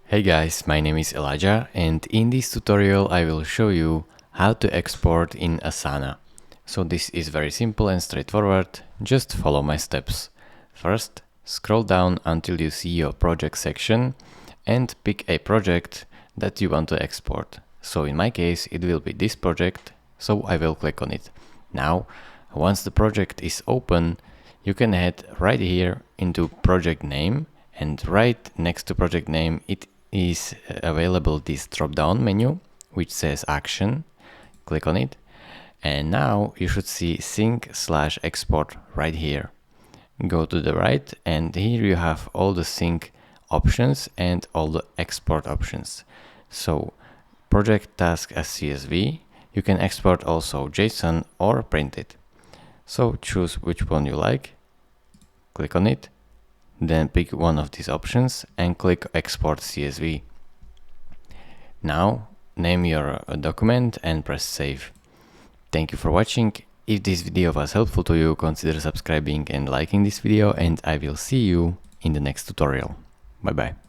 Hey guys, my name is Elijah and in this tutorial I will show you how to export in Asana. So this is very simple and straightforward, just follow my steps. First, scroll down until you see your project section and pick a project that you want to export. So in my case it will be this project, so I will click on it. Now, once the project is open, you can head right here into project name, and right next to project name it is available this drop down menu which says action. Click on it and now you should see sync/export right here. Go to the right and here you have all the sync options and all the export options. So project task as CSV, you can export also JSON or print it. So choose which one you like, click on it, then pick one of these options and click export CSV. Now name your document and press save. Thank you for watching. If this video was helpful to you, consider subscribing and liking this video, and I will see you in the next tutorial. Bye bye.